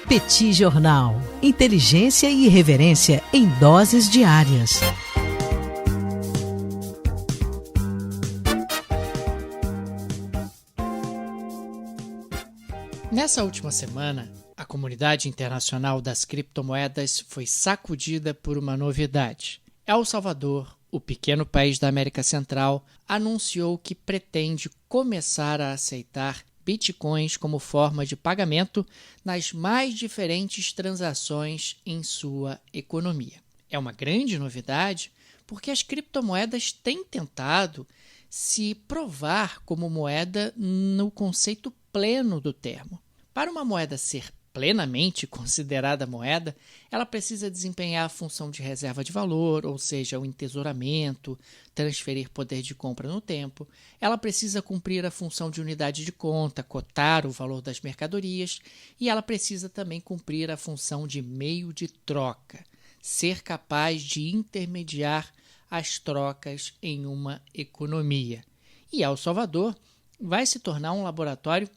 Petit Jornal. Inteligência e irreverência em doses diárias. Nessa última semana, a comunidade internacional das criptomoedas foi sacudida por uma novidade. El Salvador, o pequeno país da América Central, anunciou que pretende começar a aceitar bitcoins como forma de pagamento nas mais diferentes transações em sua economia. É uma grande novidade porque as criptomoedas têm tentado se provar como moeda no conceito pleno do termo. Para uma moeda ser plenamente considerada moeda, ela precisa desempenhar a função de reserva de valor, ou seja, o entesouramento, transferir poder de compra no tempo. Ela precisa cumprir a função de unidade de conta, cotar o valor das mercadorias, e ela precisa também cumprir a função de meio de troca, ser capaz de intermediar as trocas em uma economia. E El Salvador vai se tornar um laboratório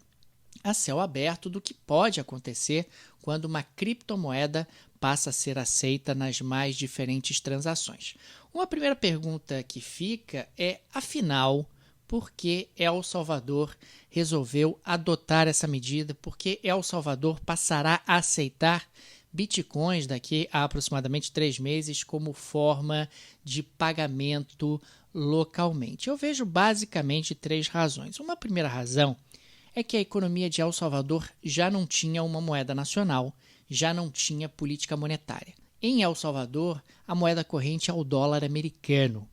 a céu aberto do que pode acontecer quando uma criptomoeda passa a ser aceita nas mais diferentes transações. Uma primeira pergunta que fica é, afinal, por que El Salvador resolveu adotar essa medida? Por que El Salvador passará a aceitar bitcoins daqui a aproximadamente 3 meses como forma de pagamento localmente? Eu vejo basicamente 3 razões. Uma primeira razão é que a economia de El Salvador já não tinha uma moeda nacional, já não tinha política monetária. Em El Salvador, a moeda corrente é o dólar americano.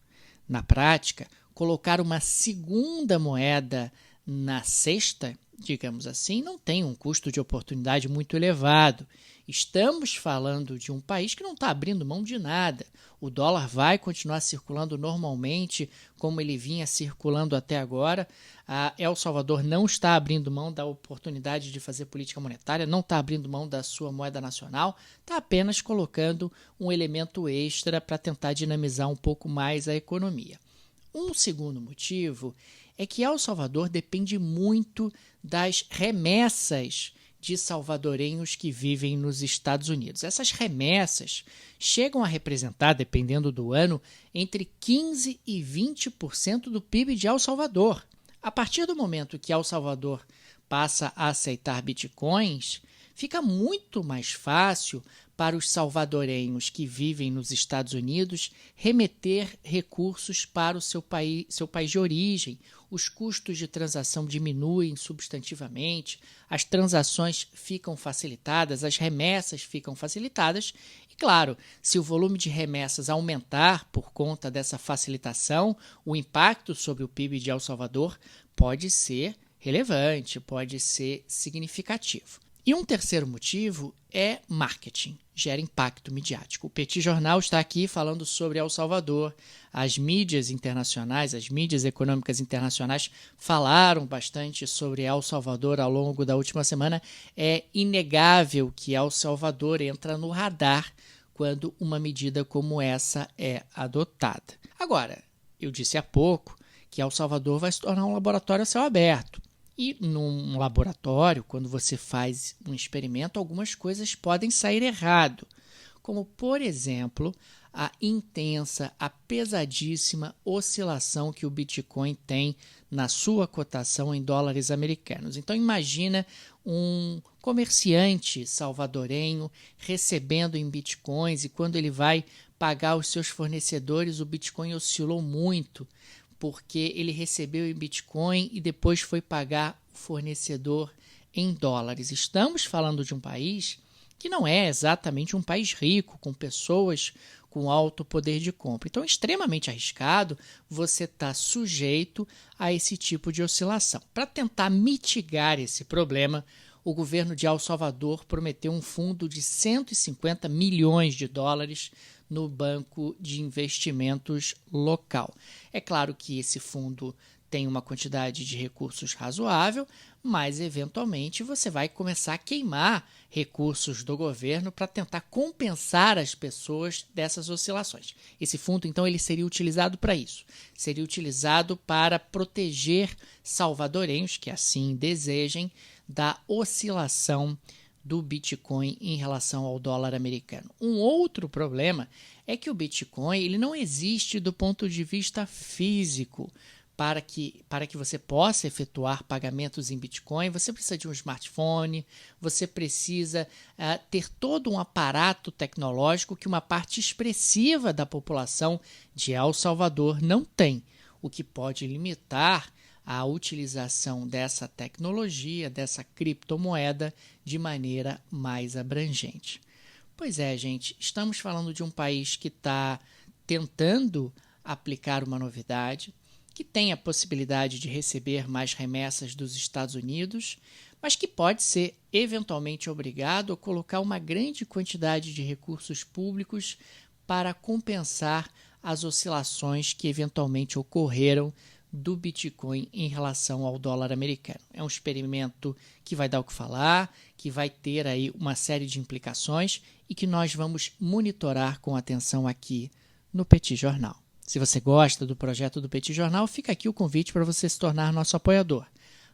Na prática, colocar uma segunda moeda na cesta, digamos assim, não tem um custo de oportunidade muito elevado. Estamos falando de um país que não está abrindo mão de nada. O dólar vai continuar circulando normalmente, como ele vinha circulando até agora. El Salvador não está abrindo mão da oportunidade de fazer política monetária, não está abrindo mão da sua moeda nacional, está apenas colocando um elemento extra para tentar dinamizar um pouco mais a economia. Um segundo motivo é que El Salvador depende muito das remessas de salvadorenhos que vivem nos Estados Unidos. Essas remessas chegam a representar, dependendo do ano, entre 15% e 20% do PIB de El Salvador. A partir do momento que El Salvador passa a aceitar bitcoins, fica muito mais fácil para os salvadorenhos que vivem nos Estados Unidos remeter recursos para o seu país de origem. Os custos de transação diminuem substantivamente, as transações ficam facilitadas, as remessas ficam facilitadas e, claro, se o volume de remessas aumentar por conta dessa facilitação, o impacto sobre o PIB de El Salvador pode ser relevante, pode ser significativo. E um terceiro motivo é marketing, gera impacto midiático. O Petit Jornal está aqui falando sobre El Salvador. As mídias internacionais, as mídias econômicas internacionais falaram bastante sobre El Salvador ao longo da última semana. É inegável que El Salvador entra no radar quando uma medida como essa é adotada. Agora, eu disse há pouco que El Salvador vai se tornar um laboratório a céu aberto. E num laboratório, quando você faz um experimento, algumas coisas podem sair errado, como, por exemplo, a intensa, a pesadíssima oscilação que o Bitcoin tem na sua cotação em dólares americanos. Então, imagina um comerciante salvadorenho recebendo em Bitcoins e quando ele vai pagar os seus fornecedores, o Bitcoin oscilou muito, porque ele recebeu em Bitcoin e depois foi pagar o fornecedor em dólares. Estamos falando de um país que não é exatamente um país rico, com pessoas com alto poder de compra. Então é extremamente arriscado você estar sujeito a esse tipo de oscilação. Para tentar mitigar esse problema, o governo de El Salvador prometeu um fundo de 150 milhões de dólares no Banco de Investimentos local. É claro que esse fundo tem uma quantidade de recursos razoável, mas eventualmente você vai começar a queimar recursos do governo para tentar compensar as pessoas dessas oscilações. Esse fundo, então, ele seria utilizado para isso. Seria utilizado para proteger salvadorenhos que assim desejem da oscilação do Bitcoin em relação ao dólar americano. Um outro problema é que o Bitcoin ele não existe do ponto de vista físico. Para que você possa efetuar pagamentos em Bitcoin, você precisa de um smartphone, você precisa ter todo um aparato tecnológico que uma parte expressiva da população de El Salvador não tem, o que pode limitar a utilização dessa tecnologia, dessa criptomoeda, de maneira mais abrangente. Pois é, gente, estamos falando de um país que está tentando aplicar uma novidade, que tem a possibilidade de receber mais remessas dos Estados Unidos, mas que pode ser eventualmente obrigado a colocar uma grande quantidade de recursos públicos para compensar as oscilações que eventualmente ocorreram do Bitcoin em relação ao dólar americano. É um experimento que vai dar o que falar, que vai ter aí uma série de implicações e que nós vamos monitorar com atenção aqui no Petit Jornal. Se você gosta do projeto do Petit Jornal, fica aqui o convite para você se tornar nosso apoiador.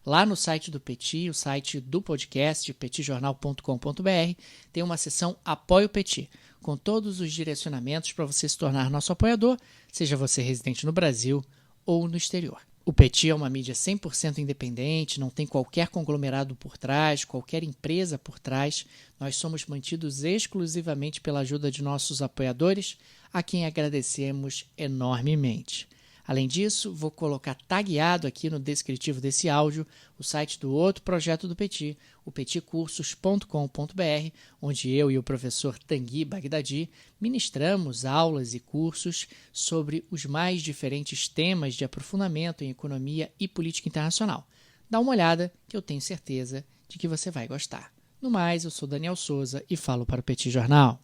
Lá no site do Petit, o site do podcast, petitjornal.com.br, tem uma seção Apoie o Petit, com todos os direcionamentos para você se tornar nosso apoiador, seja você residente no Brasil ou no exterior. O Petit é uma mídia 100% independente, não tem qualquer conglomerado por trás, qualquer empresa por trás. Nós somos mantidos exclusivamente pela ajuda de nossos apoiadores, a quem agradecemos enormemente. Além disso, vou colocar tagueado aqui no descritivo desse áudio o site do outro projeto do Petit, o petcursos.com.br, onde eu e o professor Tanguy Bagdadi ministramos aulas e cursos sobre os mais diferentes temas de aprofundamento em economia e política internacional. Dá uma olhada que eu tenho certeza de que você vai gostar. No mais, eu sou Daniel Souza e falo para o Petit Jornal.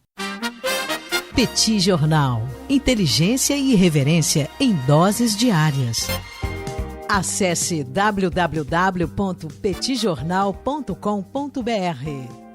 Petit Jornal. Inteligência e irreverência em doses diárias. Acesse www.petitjornal.com.br.